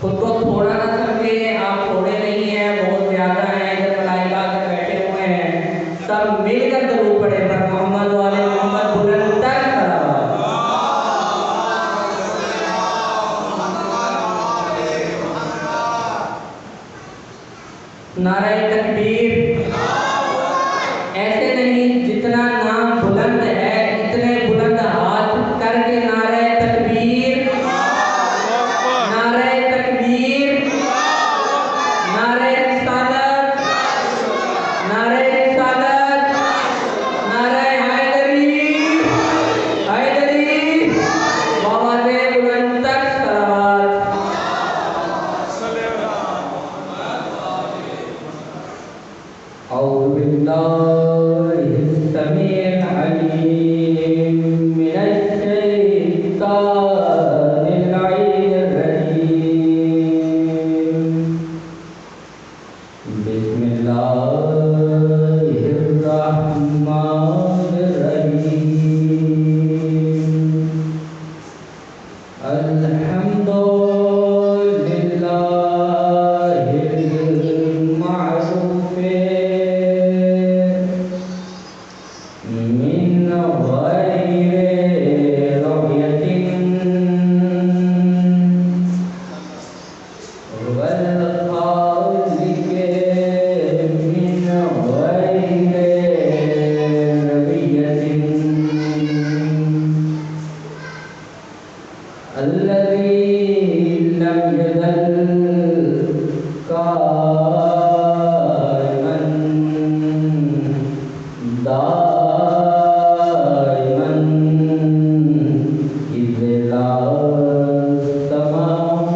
خود کو تھوڑا نہ سمجھے، آپ تھوڑے نہیں ہیں، بہت زیادہ ہیں، ادھر ملائکہ آ کے بیٹھے ہوئے ہیں، سب مل کر درود پڑھے پر محمد والے محمد بلند تر صلوات۔ نعرہ تکبیر، ایسے نہیں، جتنا نام بلند ہے اتنے بلند ہاتھ کر کے نعرہ تکبیر، نعرہ تکبیر، نعرہ رسالت، نعرہ رسالت، نعرہ حیدری، حیدری، بابا نے بلند تر صلوات۔ أعوذ بالله السميع العليم من الشيطان اللعين الرجيم، بسم الله الرحمن الرحيم، الحمد لله المعروف من غير رؤية، والخالق من غير رؤية، الذي لم يزل قائما دائما إذ لا سماء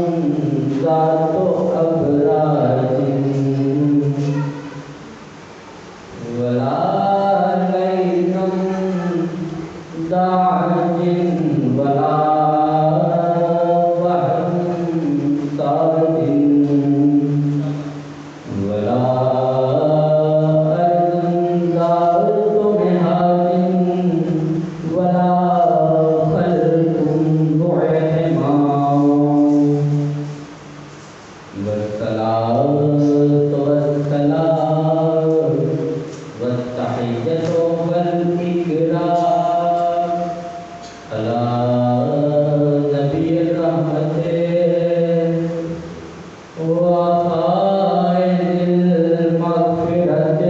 ذات أبراج، ولا ليل داعج، ولا بحر ساج، ولا أرض ذات مهاد، ولا خلق بعثمان، والصلاة والسلام والتحية والإكرام على نبي الرحمة وخالد المغفرة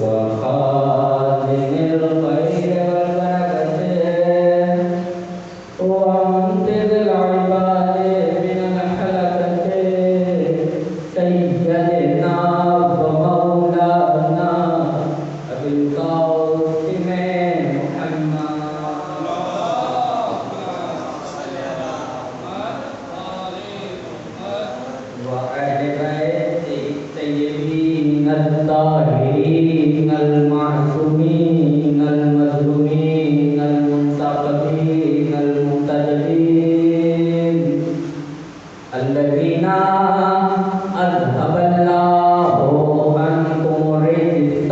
وخازن الخير والبركة ومنقذ العباد من الحلكة، سيدنا ومولانا أبي القاسم محمد وأهل بيته الطيبين الطاهرين المعصومين المظلومين المنتقمين المنتجبين، الذين أذهب الله عنكم الرجس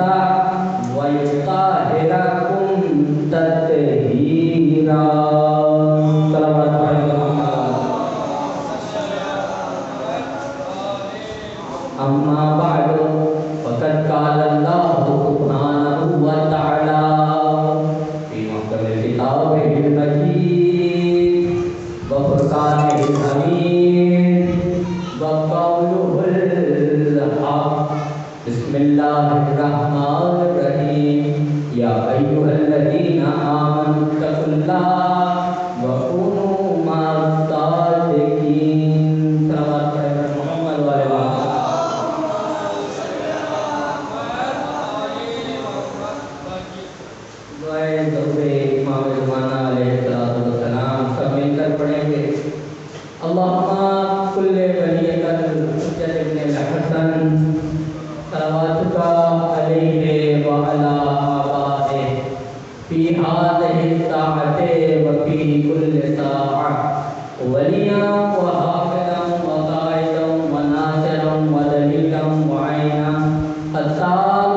ويطهركم تطهيرا، صلوات عليكم. أما بعد فقد قال الله سبحانه وتعالى في محكم كتابه المجيد وفرقانه الحميد وقوله الحق، بسم الله الرحمن الرحيم، يا أيها الذين آمنوا اتقوا الله وكونوا مع الصادقين، صلوات على محمد وعلى آله. دعائے ضرور امام زمانہ علیہ السلام سب مل کر پڑھیں گے. اللہم کل ولیک الحجۃ ابن الحسن صلواتک علیہ وعلی آبائہ فی هذه الساعة وفی کل ساعة ولیاً وحافظاً وقائداً وناصراً ودلیلاً وعینا حتی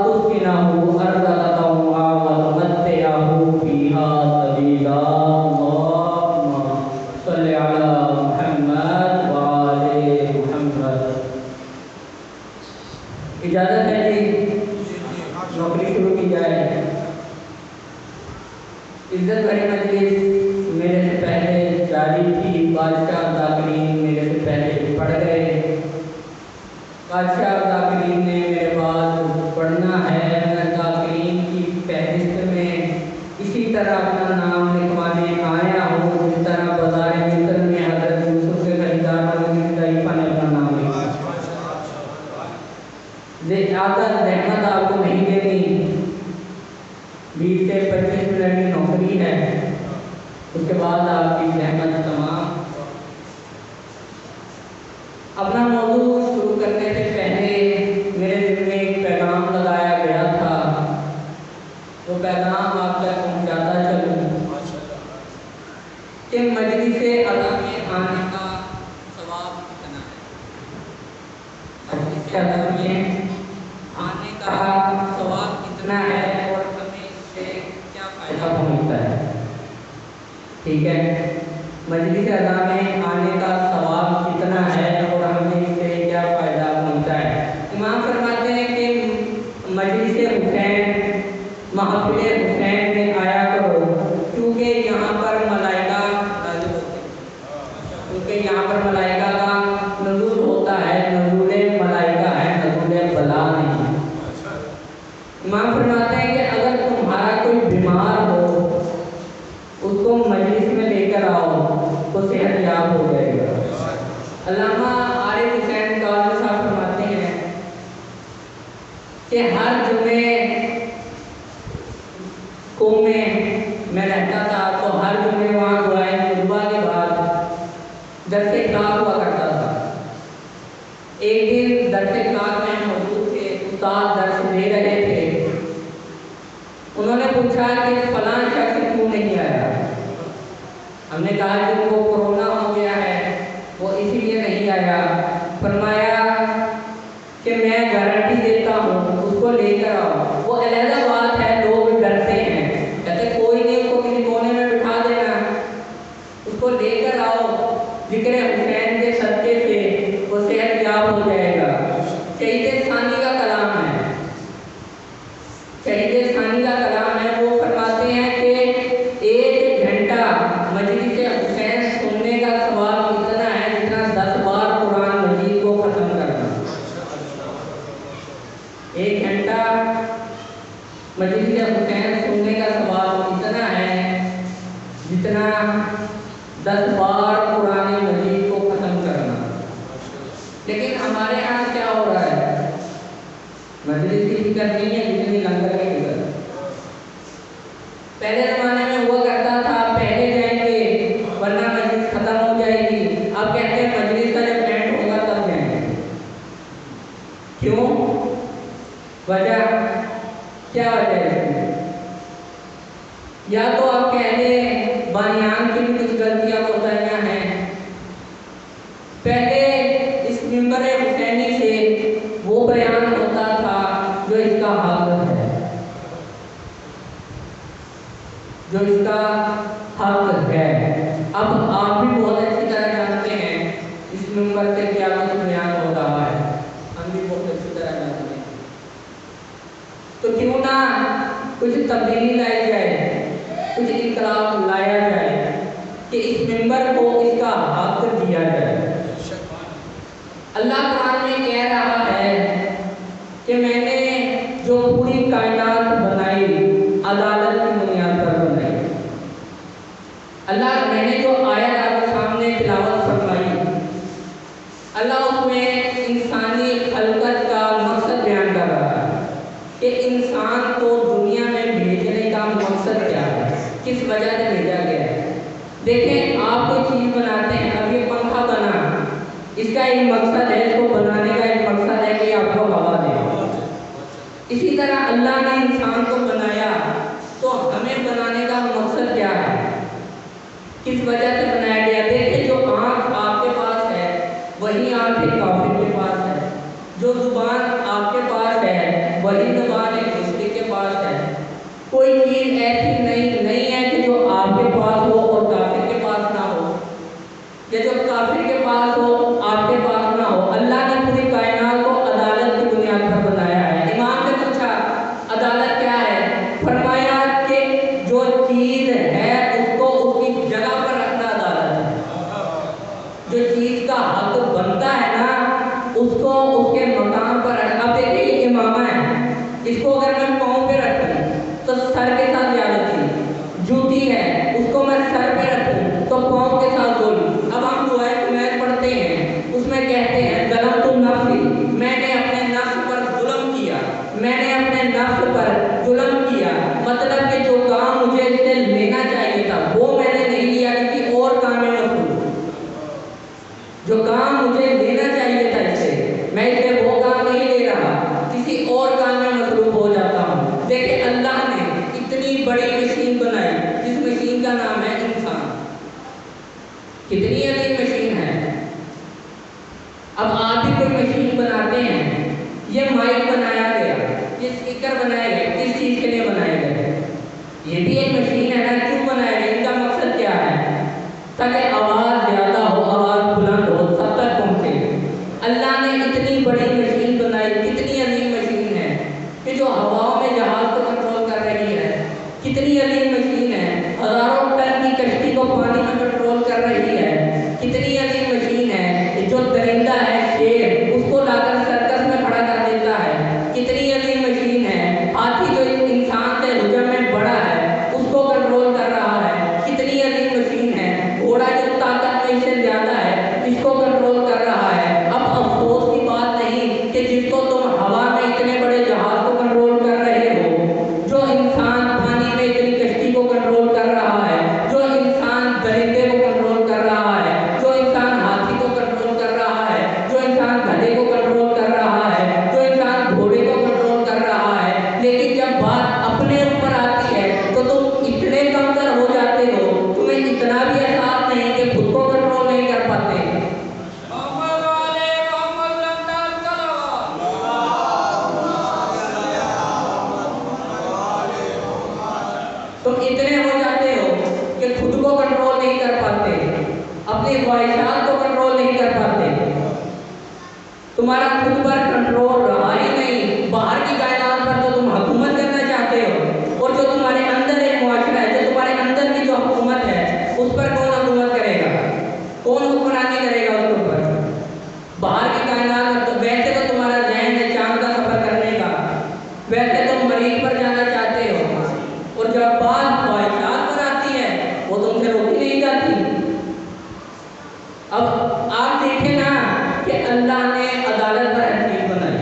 تسکنہ أرضك طوعا وتمتعه فيها سبيلا، کے بعد آپ کی زحمت تمام۔ اپنا موضوع شروع کرنے سے پہلے میرے دل میں ایک پیغام لگایا گیا تھا، وہ پیغام آپ تک پہنچاتا چلوں کہ مجلس اعلیٰ میں آنے کا ثواب کتنا ہے، مجلس اعلیٰ میں آنے کا ثواب کتنا ہے اور ہمیں اس سے کیا فائدہ پہنچتا ہے۔ ٹھیک ہے، مجلس اعلیٰ میں آنے کا ثواب کتنا ہے اور ہمیں اس سے کیا فائدہ پہنچتا ہے۔ امام فرماتے ہیں کہ مجلس حسین، محفل حسین میں آیا کرو، کیونکہ یہاں پر ملائکہ نازل ہوتے ہیں، کیونکہ یہاں پر ملائکہ کا نزول ہوتا ہے، نزول ملائکہ ہے، نزول بلا نہیں۔ امام فرماتے ہیں کہ اگر تمہارا کوئی بیمار ہو اس کو مجلس میں لے کر آؤ تو صحت یاب ہو جائے گا۔ علامہ عارف حسین کاظمی صاحب فرماتے ہیں کہ ہر جمعے قوم میں رہتا تھا تو ہر جمعے وہاں دعائے خطبہ کے بعد درس اخلاق ہوا کرتا تھا۔ ایک دن درس اخلاق میں موجود تھے، استاد درس دے رہے تھے، انہوں نے پوچھا کہ فلاں شخص کیوں نہیں آیا؟ ہم نے کہا کہ ان کو کورونا ہو گیا ہے، وہ اسی لیے نہیں آیا۔ فرمایا کہ میں گارنٹی دیتا ہوں اس کو لے کر آؤ۔ وہ علیحدہ بات ہے، لوگ ڈرتے ہیں، کہتے کوئی نہیں، اس کو کسی کونے میں بٹھا دینا، اس کو لے کر آؤ، ذکر حسین کے صدقے سے وہ صحت یاب ہو جائے گا۔ شہید ثانی کا کلام ہے، شہید ثانی کا کلام ہے، وہ فرماتے ہیں کہ 1 گھنٹہ مجلس حسین سننے کا ثواب اتنا ہے جتنا 10 بار قرآن مجید کو ختم کرنا۔ 1 گھنٹہ مجلس حسین سننے کا ثواب اتنا ہے جتنا 10 بار قرآن مجید کو ختم کرنا۔ لیکن ہمارے ہاں کیا ہو رہا ہے؟ مجلس کی فکر نہیں ہے جتنی لنگر کی فکر۔ پہلے زمانے میں ہوا کرتا تھا پہلے جائیں گے ورنہ مجلس ختم ہو جائے گی، اب کہتے ہیں مجلس کا جب اینڈ ہوگا تب جائیں گے۔ کیوں؟ وجہ کیا وجہ ہے؟ یا تو آپ کہہ دیں بانیان کی بھی کچھ غلطیاں کوتاہیاں ہیں۔ پہلے اس منبر حسینی سے وہ بیان ہوتا تھا جو اس کا حق ہے، جو اس کا حق ہے۔ اب آپ بھی بہت اچھی طرح جانتے ہیں اس منبر سے کیا کچھ بیان ہو رہا ہے، ہم بھی بہت اچھی طرح جانتے ہیں۔ تو کیوں نہ کچھ تبدیلی لائی جائے، کچھ انقلاب لایا جائے کہ اس منبر کو اس کا حق دیا جائے۔ اللہ قرآن میں کہہ رہا ہے کہ میں نے جو پوری کائنات بنائی عدالت کی بنیاد پر بنائی۔ اللہ میں نے جو آیت آپ کے سامنے تلاوت فرمائی، اللہ اس میں انسانی خلقت کا مقصد بیان کر رہا ہے کہ انسان کو دنیا میں بھیجنے کا مقصد کیا ہے، کس وجہ سے بھیجا گیا ہے۔ دیکھیں آپ کوئی چیز بناتے ہیں، اب یہ پنکھا بنا، اس کا ایک مقصد ہے، اس کو بنانے کا ایک مقصد ہے کہ آپ کو ہوا دے۔ اسی طرح اللہ نے انسان کو بنایا تو ہمیں بنانے کا مقصد کیا ہے، کس وجہ سے بنایا گیا۔ دیکھیں جو آنکھ آپ کے پاس ہے وہی آنکھ ایک کافر کے پاس ہے، جو زبان آپ کے پاس ہے وہی زبان ایک مسلم کے پاس ہے۔ کوئی چیز ایسی نہیں ہے کہ جو آپ کے پاس ہو اور کافر کے پاس نہ ہو، یا جو کافر کے پاس ہو آپ کے پاس نہ ہو۔ اللہ نے پوری کائنات کو عدالت کی بنیاد پر بنایا ہے۔ امام نے پوچھا عدالت کیا ہے؟ فرمایا کہ جو چیز ہے اس کو اس کی جگہ پر رکھنا عدالت ہے۔ جو چیز کا حق بنتا ہے نا اس کو اس کے مقام پر رکھنا۔ اب دیکھیں یہ امامہ ہے، اس کو اگر میں پاؤں پہ رکھوں تو سر کے ساتھ زیادتی، جوتی ہے اس کو میں سر پہ رکھوں تو پاؤں کے ساتھ ظلم۔ اب ہم دعائے قنوت پڑھتے ہیں، اس میں کہتے ہیں ظلمت النفس، میں نے اپنے نفس پر ظلم کیا، میں نے اپنے نفس پر ظلم کیا، مطلب کہ جو کام مجھے اس سے لینا چاہیے تھا وہ میں نے نہیں لیا، میں اسے وہ کام نہیں لے رہا، کسی اور کام میں مصروف ہو جاتا ہوں۔ دیکھیں اللہ نے اتنی بڑی مشین بنائی جس مشین کا نام ہے انسان۔ کتنی عظیم مشین ہے۔ اب آپ بھی کوئی مشین بناتے ہیں، یہ مائک بنایا گیا، یہ اسپیکر بنایا گیا، کس چیز کے لیے بنایا گیا؟ یہ بھی ایک مشین ہے نا، کیوں بنایا گیا؟ ان کا مقصد کیا ہے؟ تاکہ آواز زیادہ ہو، آواز بلند ہو، سب تک پہنچے۔ اللہ نے اتنی بڑی مشین بنائی، کتنی عظیم مشین ہے کہ جو ہواؤں میں جہاز کو کنٹرول کر رہی ہے، کتنی عظیم مشین ہے، ہزاروں ٹن کی کشتی کو پانی میں کنٹرول کر رہی ہے، کتنی عظیم مشین ہے، جو درندہ ہے شیر اس کو لا کر سرکس میں کھڑا کر دیتا ہے، کتنی عظیم مشین ہے، ہاتھی جو انسان سے حجم میں بڑا ہے اس کو کنٹرول کر رہا ہے، کتنی عظیم مشین ہے، گھوڑا جو طاقت میں سے زیادہ ہے اس کو کنٹرول کر رہا ہے۔ اب افسوس کی بات نہیں کہ جس کو تم ہوا میں اتنے بڑے جہاز کو کنٹرول کر رہے ہو، جو انسان پانی میں اتنی کشتی کو کنٹرول کر رہا ہے، جو انسان درندے کو کنٹرول کر رہا ہے، جو انسان ہاتھی کو کنٹرول کر رہا ہے، جو انسان گدھے کو کنٹرول کر رہا ہے، جو انسان گھوڑے کو کنٹرول کر رہا ہے، لیکن جب بات اپنے اوپر آتی ہے تو تم اتنے کمتر ہو جاتے ہو، تمہیں اتنا بھی احساس نہیں کہ خود کو کنٹرول نہیں کر پاتے۔ تم اتنے ہو جاتے ہو کہ خود کو کنٹرول نہیں کر پاتے، اپنی خواہشات کو کنٹرول نہیں کر پاتے، تمہارا خود پر کنٹرول رہا ہی نہیں۔ باہر کی کائنات پر تو تم حکومت کرنا چاہتے ہو، اور جو تمہارے اندر ایک معاشرہ ہے، جو تمہارے اندر کی جو حکومت ہے اس پر کون حکومت کرے گا؟ کون حکمرانی کرے گا اس کے اوپر؟ باہر کی کائنات تو ویسے تو تمہارا ذہن ہے چاند کا سفر کرنے کا، ویسے تم مریخ پر جانا چاہتے ہو، اور جب بات خواہشات پر آتی ہے وہ تم سے روکی نہیں جاتی۔ اب آپ دیکھیں نا کہ اللہ نے عدالت پر تحریر بنائی،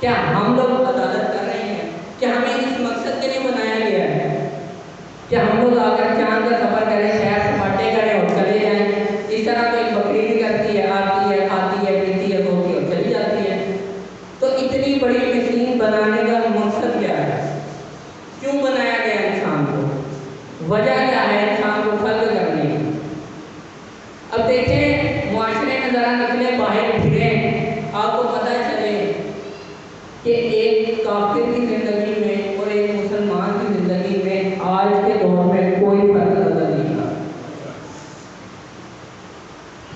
کیا ہم لوگ عدالت کر رہے ہیں؟ کیا ہمیں اس مقصد کے لیے بنایا گیا ہے کہ ہم لوگ آ کر چاند کا سفر کریں، سیر سپاٹے کریں اور چلے جائیں؟ اس طرح کوئی بکری بھی کرتی ہے، آتی ہے، کھاتی ہے، پیتی ہے، دھوتی ہے اور چلی جاتی ہے۔ تو اتنی بڑی مشین بنانے کا مقصد کیا ہے؟ کیوں بنایا گیا انسان کو؟ وجہ کیا ہے انسان کو خلق کرنے کی؟ اب دیکھیں معاشرے میں ذرا نکلے باہر پھریں، آپ کو پتہ چلے کہ ایک کافر کی زندگی میں اور ایک مسلمان کی زندگی میں آج کے دور میں کوئی فرق نظر نہیں آتا۔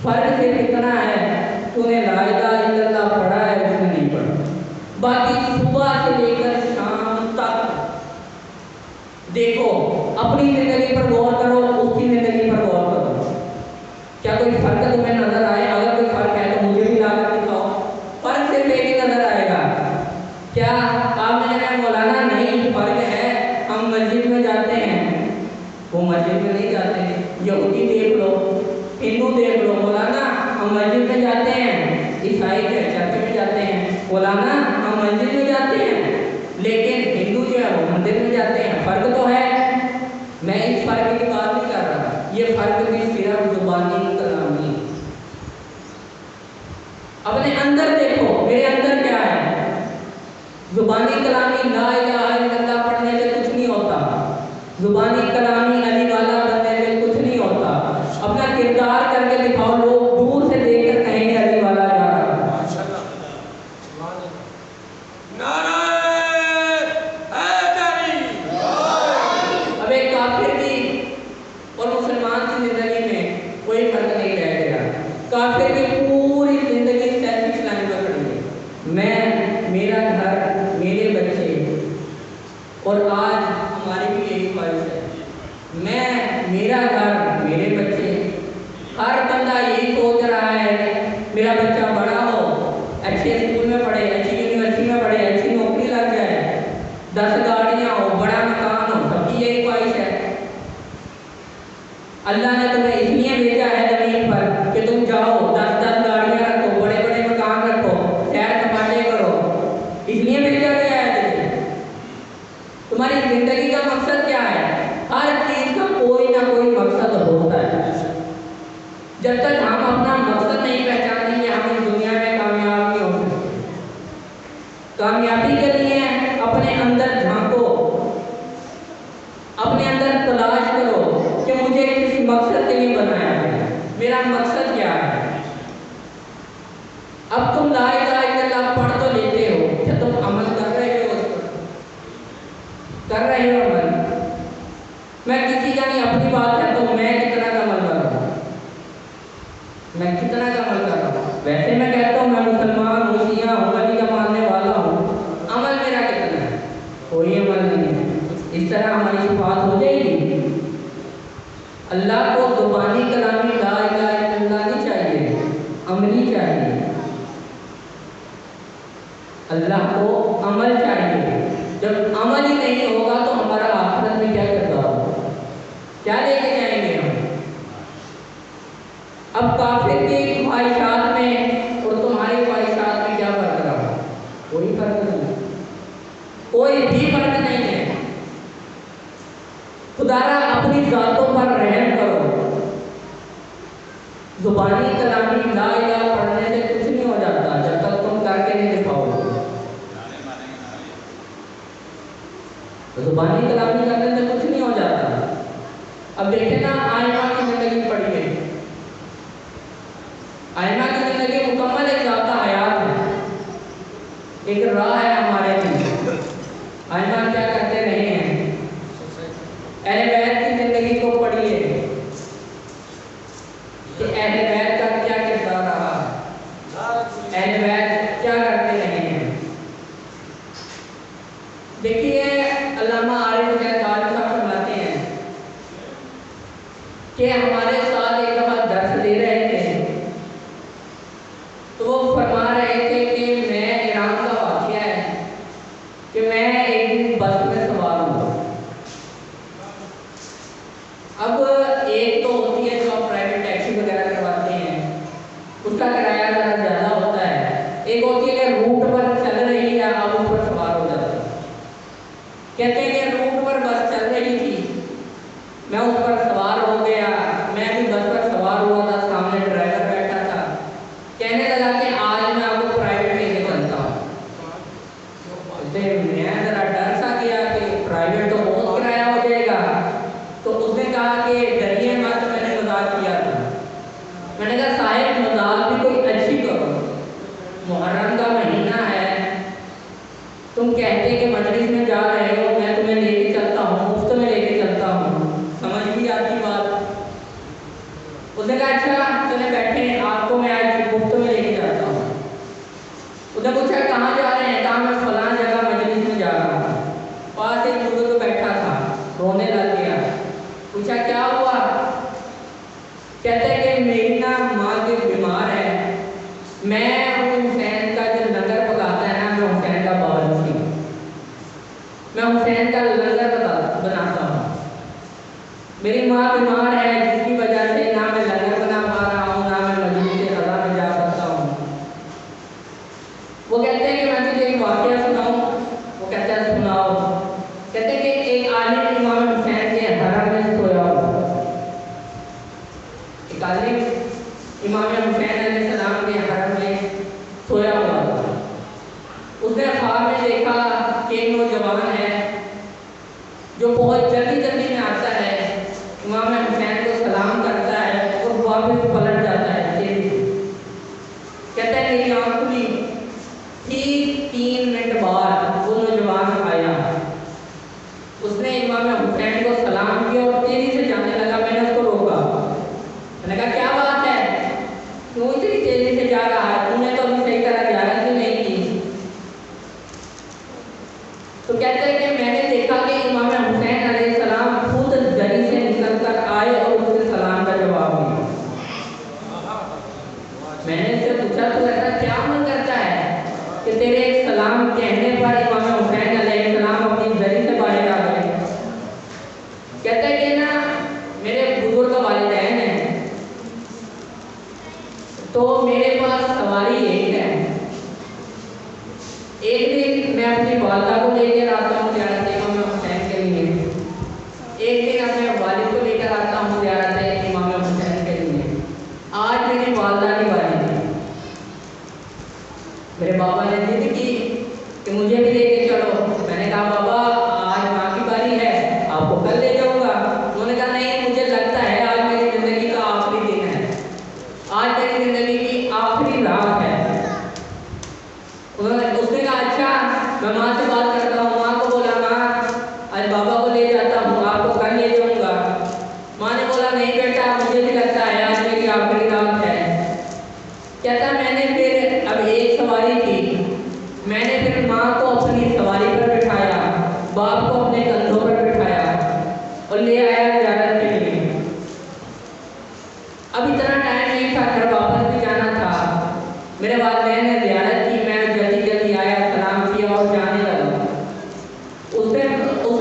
فرق صرف اتنا ہے تو نے لا الہ الا اللہ پڑھا ہے، اس نے نہیں پڑھا۔ باقی صبح سے لے کر شام تک دیکھو، اپنی زندگی پر غور کرو، اس کی زندگی پر غور کرو، کیا کوئی فرق تمہیں نظر آئے؟ اگر کوئی فرق ہے تو مجھے بھی لا کر دکھاؤ۔ فرق صرف ایک ہی نظر آئے گا، کیا آپ نے کہا مولانا نہیں فرق ہے، ہم مسجد میں جاتے ہیں، وہ مسجد میں نہیں جاتے ہیں، یہودی دیکھ لو، ہندو دیکھ لو، مولانا ہم مسجد میں جاتے ہیں، عیسائی کے چرچ میں جاتے ہیں، مولانا ہم مسجد میں جاتے ہیں، لیکن ہندو جو ہے وہ مندر میں جاتے ہیں۔ فرق تو ہے، میں اس فرق کی بات نہیں کر رہا، یہ فرق بھی صرف زبانی کلامی۔ اپنے اندر دیکھو میرے اندر کیا ہے۔ زبانی کلامی لا الہ الا اللہ پڑھنے سے کچھ نہیں ہوتا، زبانی کلامی علی والا بننے سے کچھ نہیں ہوتا۔ اپنا کردار کر کے دکھاؤ، لوگ دور سے دیکھ کر کہیں گے علی والا جا رہا ہے۔ اب ایک کافر کی اور مسلمان کی زندگی میں کوئی فرق نہیں رہ گیا۔ کافر کی پوری زندگی سیلفش لائن پر کھڑی ہے، میں، میرا گھر، میرے بچے، اور آج ہماری بھی یہی خواہش ہے، میں، میرا گھر، میرے بچے۔ ہر بندہ یہی سوچ رہا ہے کہ میرا بچہ بڑا ہو، اچھے اسکول میں پڑھے، اچھی یونیورسٹی میں پڑھے، اچھی نوکری لگ جائے، 10 گاڑیاں ہو، بڑا مکان ہو، سب کی یہی خواہش ہے۔ اللہ نے تمہیں اس لیے بھیجا ہے زمین پر کہ تم جاؤ، 10 گاڑیاں رکھو، بڑے بڑے مکان رکھو، سیر سپاٹے کرو، اس لیے بھیجا گیا ہے تجھے۔ تمہاری زندگی کا مقصد کیا ہے؟ ہر چیز کا کوئی نہ کوئی مقصد ہوتا ہے۔ جب تک ہم اپنا مقصد نہیں پہچانیں گے ہم اس دنیا میں کامیاب مقصد کے لیے بنایا گیا ہے۔ میرا مقصد کیا ہے؟ اب تم لا الہ الا اللہ پڑھ تو لیتے ہو، کیا تم عمل کر رہے ہو اس پر؟ کر رہے ہو عمل؟ میں کسی کا نہیں، اپنی بات کرتا ہوں، میں کتنا کا عمل کر رہا ہوں، میں کتنا کا عمل کر رہا ہوں؟ ویسے میں کہتا ہوں میں مسلمان ہوں، شیعہ ہوں، علی کا ماننے والا ہوں، عمل میرا کتنا ہے؟ کوئی عمل نہیں ہے۔ اس طرح ہماری شفاعت ہو جائے گی؟ اللہ کو زبانی کلامی لا الہ الا اللہ نہیں چاہیے، عملی چاہیے۔ اللہ کو عمل چاہیے۔ جب عمل ہی نہیں ہوگا تو ہمارا آخرت میں کیا کرتا ہوگا؟ کیا لے کے جائیں گے ہم؟ اب کافر کی خواہشات میں اور تمہاری خواہشات میں کیا فرق رہا؟ کوئی فرق نہیں، کوئی بھی فرق نہیں ہے۔ خدارا اپنی ذاتوں پر رحم کرو۔ زبانی کلامی لا الہ پڑھنے سے کچھ نہیں ہو جاتا جب تک تم کر کے نہیں دکھاؤ گے۔ زبانی کلامی کرنے سے کچھ نہیں ہو جاتا۔ اب دیکھیں نا، آئمہ کی زندگی پڑھیے، آئمہ کی زندگی مکمل ایک ذاتہ حیات ہے، ایک راہ ہے ہمارے لیے۔ آئمہ کیا کرتے رہے ہیں؟ اہل بیت کی زندگی کو پڑھیے کہ اہل بیت کا کیا کردار رہا، اہل بیت کیا کرتے رہے ہیں۔ دیکھیے علامہ عارف صاحب فرماتے ہیں کہ ہمارے ساتھ ایک دفعہ درس دے رہے تھے تو وہ فرما رہے تھے کہ میں ایران کا واقعہ ہے کہ میں ایک دن بس میں سوار ہوں۔ اب ایک تو ہوتی ہے جو آپ پرائیویٹ ٹیکسی وغیرہ کرواتے ہیں، اس کا کرایہ ذرا زیادہ ہوتا ہے۔ ایک ہوتی ہے کہ روٹ پر چل رہی ہے، آپ اس پر سوار ہو جاتے ہیں۔ کہتے ہیں کہ روٹ پر بس چل رہی تھی، میں اس پر سوار ہو گیا، میں بھی بس پر سوار ہوا تھا، سامنے ڈرائیور بیٹھا تھا، کہنے لگا کہ آج میں آپ کو پرائیویٹ لے کے چلتا ہوں۔ میں ذرا ڈر سا گیا کہ پرائیویٹ تو بہت کرایہ ہو جائے گا، تو اس نے کہا کہ ڈریے مت، میں نے مذاق کیا تھا۔ میں نے کہا صاحب مذاق بھی کوئی اچھی کرو، محرم کا مہینہ ہے، تم کہتے کہ مجلس میں جا رہے ہو، میں تمہیں لے کے چلتا ہوں، مفت میں لے کے چلتا ہوں، سمجھ بھی آتی بات۔ اس نے کہا اچھا چلے بیٹھے، آپ کو میں آج مفت میں لے کے جاتا ہوں۔ اس نے پوچھا کہاں جا رہے ہیں؟ کہا میں فلاں جگہ مجلس میں جا رہا ہوں۔ پاس ایک بزرگ بیٹھا تھا، رونے لگ گیا۔ پوچھا کیا ہوا؟ کہتے ہیں کہ میری نا ماں کے بیمار ہے، میں حسین کا جو لنگر پکاتا ہے نا، میں حسین کا باورچی ہوں، میں حسین کا لنگر بناتا ہوں۔ میری ماں بیمار ہے جس کی وجہ سے نہ میں لنگر بنا پا رہا ہوں، نہ میں مجلس خدا میں جا سکتا ہوں۔ وہ کہتے ہیں کہ میں تجھے ایک واقعہ سناؤں؟ وہ کہتا ہے سناؤ۔ کہتے ہیں کہ ایک عالم امام حسین کے حرم میں سویا ہوا، ایک عالم امام حسین علیہ السلام کے حرم میں سویا ہوا تھا۔ اس نے خواب میں دیکھا کہ ایک نوجوان ہے جو بہت جلدی جلدی میں آتا ہے، امام حسین کو سلام کرتا ہے اور واپس پلٹ جاتا ہے تیزی سے۔ کہتا ہے میری آنکھ کھلی، ٹھیک 3 منٹ بعد وہ نوجوان آیا، اس نے امام حسین کو سلام کیا اور تیزی سے جانے لگا۔ میں نے اس کو روکا، میں نے کہا کیا بات ہے، کیوں اتنی تیزی سے جا رہا ہے، تم نے تو ابھی صحیح طرح زیارت بھی نہیں کی۔ تو کہتے ہیں کہ میں نے دیکھا کہ امام حسین علیہ السلام خود زری سے نکل کر آئے اور اس کے سلام کا جواب دیا۔ میں نے اس سے پوچھا تو ایسا کیا من کرتا ہے کہ تیرے ایک سلام کہنے پر امام حسین علیہ السلام اپنی زری سے باہر آ گئے؟ کہتا ہے کہ نا میرے بزرگ والدین ہیں تو میرے پاس سواری ایک ہے، ایک دن میں اپنی والدہ کو لے کر آتا ہوں زیارت امام حسین کے لیے، ایک دن اپنے والد کو لے کر آتا ہوں زیارت امام حسین کے لیے۔ آج میری والدہ کی باری تھی، میرے بابا نے ضد کی کہ مجھے بھی لے کے چلو۔ میں نے کہا بابا آج ماں کی باری ہے، آپ کو کل لے جاؤں گا۔ انہوں نے کہا نہیں، مجھے لگتا ہے آج میری اب اتنا ٹائم نہیں تھا، گھر واپس بھی جانا تھا. میرے والدین نے زیارت کی، میں جلدی جلدی آیا، سلام کیا اور جانے لگا. اس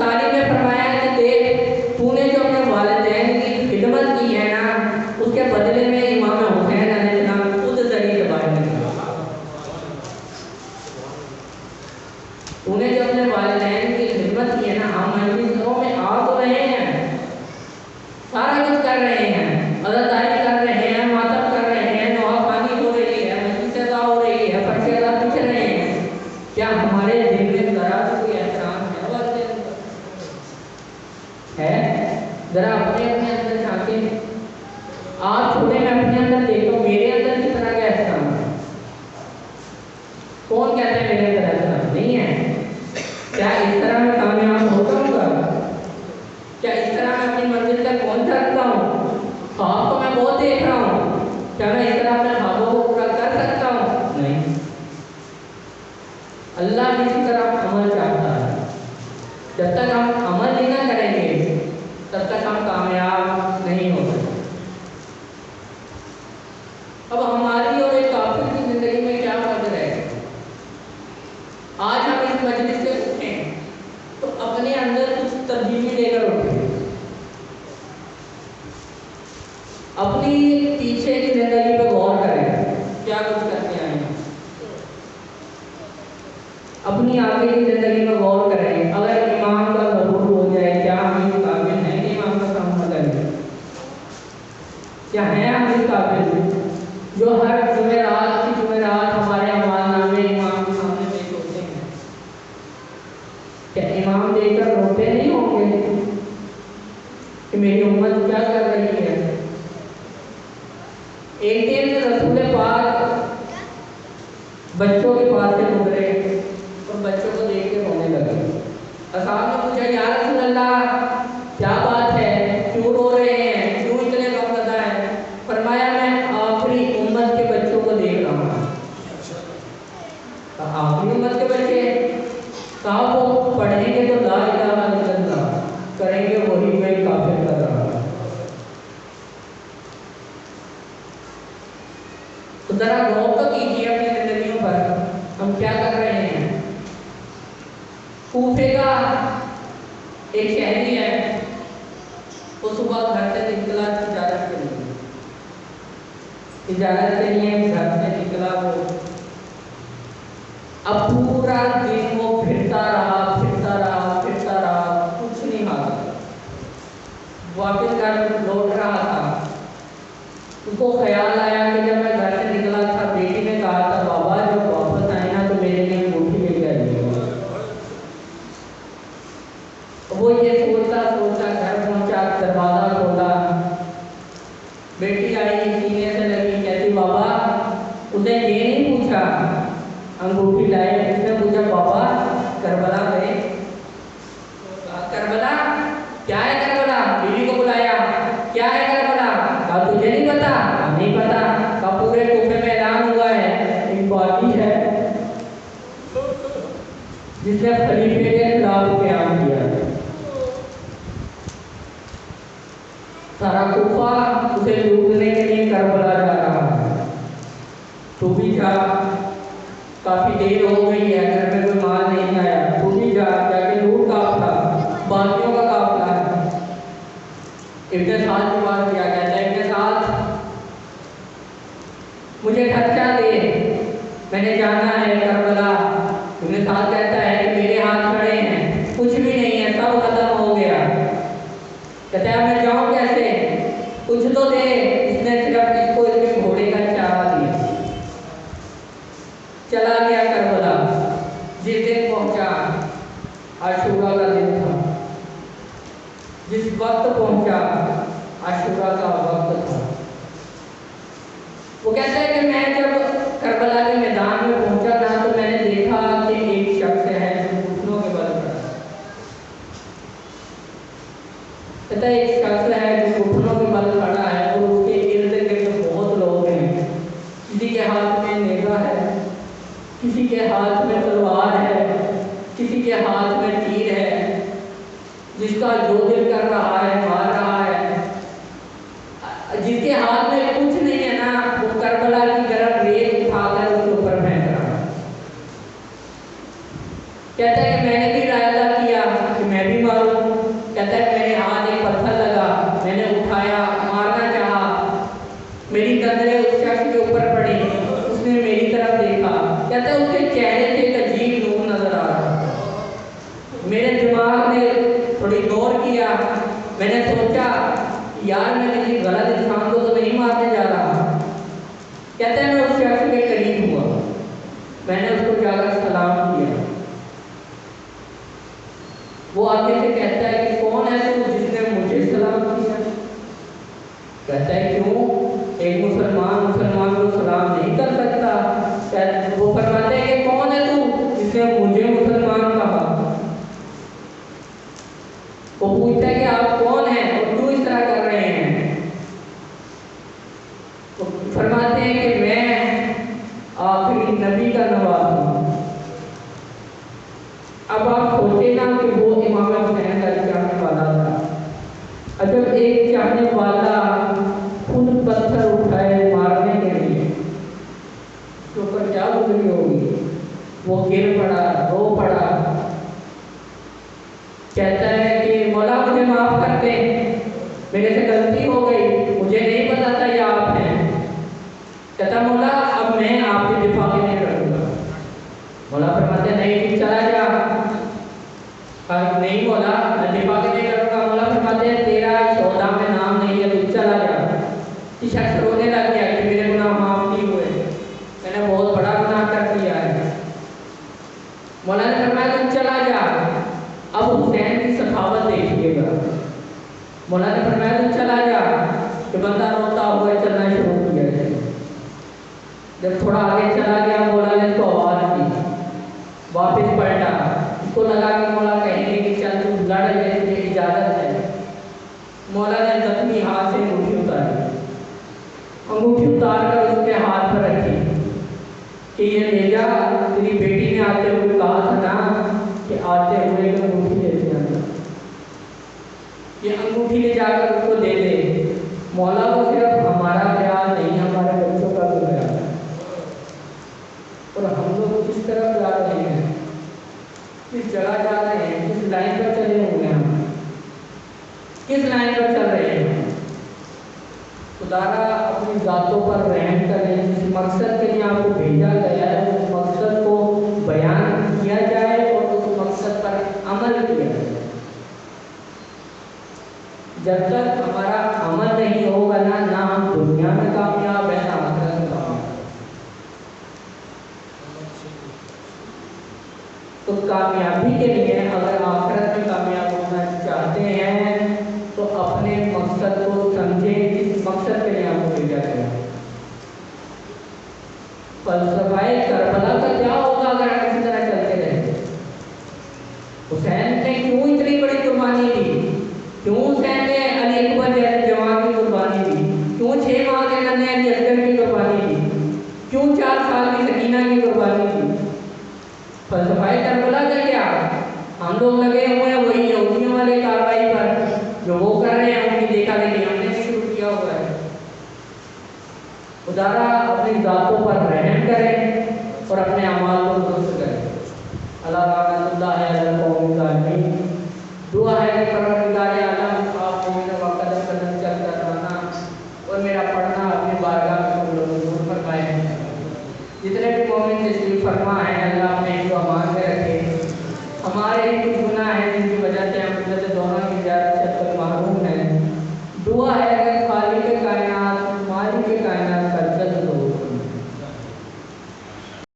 عالم نے فرمایا کہ دیکھ، تو نے جو اپنے والدین کی خدمت کی ہے نا، اس کے بدلے میں امام حسین علیہ السلام خود ذریعہ سے باہر نکلا. تو نے جو اپنے والدین کی خدمت کی ہے نا، ہم مجلسوں میں آ تو رہے ہیں، سارا کچھ کر رہے ہیں، عزاداری کر رہے ہیں، ماتم کر رہے ہیں، نوحہ خوانی ہو رہی ہے، مجلس ادا ہو رہی ہے، فرش ادا پوچھ رہے ہیں، کیا ہمارے دل میں ذرا کوئی احترام ہے والدین کا؟ ہے؟ ذرا اپنے اندر جھانکیں. آپ چھوٹے میں اپنے اندر دیکھو، میرے اندر کتنا کا احترام ہے؟ کون کہتے ہیں میرے اندر احترام نہیں ہے؟ کیا اس طرح میں کامیاب ہوتا ہوں گا؟ کیا اس طرح میں اپنی منزل تک پہنچ سکتا ہوں؟ خواب کو میں بہت دیکھ رہا ہوں، کیا میں اس طرح اپنے خوابوں کو پورا کر سکتا ہوں؟ نہیں. اللہ کسی طرح عمل چاہتا ہے. جب تک ہم عمل نہیں نہ کریں گے تب تک ہم کامیاب نہیں ہو سکتے. اب ہماری اور ایک کافر کی زندگی میں کیا فرق ہے؟ آج ہم اس مجلس سے اٹھیں تو اپنے اندر کچھ تبدیلی لے کر اٹھیں. اپنی پیچھے کی زندگی پہ غور کریں، کیا کچھ کرتے آئے ہیں. اپنی آگے کی زندگی میں غور کریں. اگر امام کا ضرور ہو جائے، کیا ہم اس قابل ہیں کہ امام کا کام نہ کریں؟ کیا ہیں ہم اس قابل جو ہر جمعرات کی جمعرات ہمارے اعمال نامے امام کے سامنے پیش ہوتے ہیں؟ کیا امام دیکھ کر روتے نہیں ہوں گے کہ میری امت کیا کر رہی ہے؟ ایک دن رسول پاک بچوں کے پاس سے گزرے اور بچوں کو دیکھ کے رونے لگے. اصحاب نے پوچھا، یا رسول اللہ کیا بات ہے، کیوں رو رہے ہیں، کیوں اتنے غم زدہ ہیں؟ فرمایا، میں آخری امت کے بچوں کو دیکھ رہا ہوں. آخری امت کے بچے؟ کہا وہ پڑھیں گے تو لا الہ الا اللہ کریں گے، وہی میں کافر کر رہا ہوں. تو ذرا غور تو کیجیے اپنی زندگیوں پر، ہم کیا کر رہے ہیں. کوفے کا ایک شہری ہے، وہ صبح گھر سے نکلا تجارت کے لیے، گھر سے نکلا وہ. اب پورا دن وہ پھرتا رہا، کچھ نہیں حاصل. واپس گھر لوٹ رہا تھا، اس کو خیال آیا کہ جب میں گھر سے نکلا تھا بیٹی نے کہا تھا بابا جب واپس آئے نا تو میرے لیے انگوٹھی لے کے آئیے گا. وہ یہ سوچتا گھر پہنچا، دروازہ کھولا، بیٹی آئی سینے سے لگی، کہتی بابا. اسے یہ نہیں پوچھا انگوٹھی لائے، اس نے پوچھا بابا کربلا گئے؟ کربلا کیا ہے؟ کربلا بیوی کو بلایا، کیا ہے کربلا؟ کہا تجھے نہیں پتا؟ نہیں پتا. کہا پورے کوفے میں اعلان ہوا ہے، ایک پارٹی ہے جس نے خلیفے کے خلاف قیام کیا. سارا کوفہ اسے لوٹنے کے لیے کربلا جا رہا ہے. تو بھی جا، کافی دیر ہو گئی ہے، گھر میں کوئی مال نہیں آیا، تو بھی جا کے لوٹ قافلہ، باغیوں کا قافلہ ہے. ابن سعد کی بات کیا کہتا ہے، ابن سعد مجھے خرچہ دے، میں نے جانا ہے کربلا. ابن سعد کہتا ہے کہ میرے ہاتھ کھڑے ہیں، کچھ بھی نہیں ہے، سب ختم ہو گیا. کہتا ہے میں جاؤں کیسے؟ کچھ تو دے. اس نے صرف اس کو اس کے گھوڑے کا چارہ دیا. چلا گیا کربلا. جس دن پہنچا عاشورہ کا دن تھا، جس وقت پہنچا عاشورہ کا وقت تھا. وہ کہتا ہے کہ میں جب کربلا کے میدان میں پہنچا تھا تو میں نے دیکھا کہ ایک شخص ہے جو گھٹنوں کے بل کھڑا ہے. کہتا ہے ایک شخص ہے جو گھٹنوں کے بل کھڑا ہے اور اس کے ارد گرد بہت لوگ ہیں. کسی کے ہاتھ میں نیزہ ہے، کسی کے ہاتھ میں تلوار ہے، کسی کے ہاتھ میں تیر ہے. جس کا جو دل کر رہا ہے مار رہا ہے. ہاتھ میں کچھ نہیں ہے نا، وہ کربلا کی گرم ریت اٹھا کر اس کے اوپر پھینک رہا ہے۔ کہتا ہے کہ میں نے بھی ارادہ کیا کہ میں بھی ماروں، کہتا ہے میرے ہاتھ ایک پتھر لگا، میں نے اٹھایا، مارنا چاہا، میری نظریں اس شخص کے اوپر پڑی، اس نے میری طرف دیکھا، کہتا ہے اس کے چہرے سے ایک عجیب نور نظر آ رہا، میرے دماغ نے تھوڑی غور کیا، میں نے سوچا یار میں کسی غلط انسان کو تو نہیں مارنے جا رہا۔ کہتا ہے میں اس شخص کے قریب ہوا، میں نے اس کو جا کر سلام کیا، وہ آگے سے کہتا ہے کہ کون ہے تو جس نے مجھے سلام کیا؟ کہتا ہے کیوں؟ ایک مسلمان کو سلام نہیں کر سکتا؟ وہ فرماتے ہیں کہ کون ہے تو جس نے مجھے مسلمان کہا؟ وہ پوچھتا ہے کہ آپ کون ہیں اور کیوں اس طرح کر رہے ہیں؟ وہ فرماتے ہیں کہ میں آخری نبی کا نواز ہوں۔ اب آپ سوچے نا کہ وہ امام حسین کا چاہنے والا تھا، جب ایک چاہنے والا خود پتھر اٹھائے مارنے کے لیے، اس کے اوپر کیا گزری ہوگی؟ وہ گر پڑا، رو پڑا، کہتا ہے کہ مولا مجھے معاف کر دے، میرے سے غلطی ہو گئی، مجھے نہیں پتا تھا یہ آپ ہیں۔ کہتا مولا اب میں آپ کے دفاع میں نہیں کروں گا۔ مولا فرماتے ہیں نہیں چلا جا۔ نہیں مولا میں دفاع کے نہیں کروں گا۔ مولا فرماتے ہیں تیرا سودا میں نام نہیں ہے، تو چلا جا۔ یہ شخص رونے لگ گیا کہ میرے گناہ معاف نہیں ہوئے، میں نے بہت بڑا گناہ کر دیا ہے۔ مولا نے فرمایا تم چلا جا۔ اب حسین کی سخاوت دیکھیے گا، مولا نے فرمایا تم چلا جا، کہ بندہ روتا ہوا چلنا شروع کیا ہے۔ جب تھوڑا آگے چلا گیا مولا نے اس کو آواز دی، واپس پلٹا، اس کو لگا کہ مولا کہیں گے کہ چل تم لڑ گئے، تجھے اجازت ہے۔ مولا نے زخمی ہاتھ سے انگوٹھی اتاری، انگوٹھی اتار کر اس کے ہاتھ پر رکھی کہ یہ لے جا، تیری بیٹی نے آتے ہوئے کہا تھا نا کہ آتے ہوئے ایک انگوٹھی لیتے آنا، یہ انگوٹھی لے جا کر اس کو دے دے۔ مولا کو صرف ہمارا خیال نہیں، ہمارے بچوں کا بھی خیال ہے، اور ہم لوگ کس طرف جا رہے ہیں، کس جگہ جا رہے ہیں، کس لائن پر چلے ہوئے ہیں، ہم کس لائن پر چل رہے ہیں۔ خدارا اپنی ذاتوں پر رحم کریں، جس مقصد کے لیے آپ کو بھیجا گیا ہے اس مقصد کو بیان کیا جائے اور اس مقصد پر عمل کیا جائے۔ جب تک ہمارا عمل نہیں ہوگا نہ ہم دنیا میں کامیاب ہیں نہ آخرت میں کامیاب۔ تو کامیابی کے لیے اگر آخرت میں کامیاب ہونا چاہتے ہیں تو اپنے مقصد کو سمجھیں، جس مقصد کے لیے آپ کو بھیجا گیا ہے۔ فلسفہ کربلا کا کیا ہوگا اگر ہم اسی طرح چلتے رہے؟ حسین نے کیوں اتنی بڑی قربانی دی؟ کیوں حسین نے علی اکبر جیسے جوان کی قربانی دی؟ کیوں 6 ماہ کے ننھے علی اصغر کی قربانی دی؟ کیوں 4 سال کی سکینہ کی قربانی دی؟ فلسفہ کربلا کا کیا؟ ہم لوگ لگے ہوئے ہیں وہی یہودیوں والے کارروائی پر، جو وہ کر رہے ہیں ان کی دیکھا دیکھی ہم نے بھی شروع کیا ہوا ہے۔ خدارا اپنی ذاتوں پر رحم کریں اور اپنے اعمال کو درست کریں۔ اللہ رحمۃ اللہ علی القوم الظالمین۔ دعا ہے کہ پروردگار عالم آپ کو میرا قدم قدم چل کر رہنا اور میرا پڑھنا اپنی بارگاہ میں قبول و منظور فرمائے۔ جتنے بھی مومن تشریف فرما ہیں اللہ اپنے حفظ و امان میں رکھے، ہمارے کچھ گناہ ہیں جن کی